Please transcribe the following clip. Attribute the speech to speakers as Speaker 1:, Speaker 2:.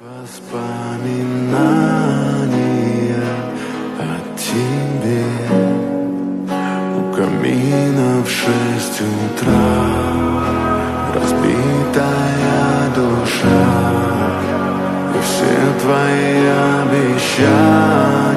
Speaker 1: Воспоминания о тебе у камина в 6 утра. Разбитая душа и все твои обещания.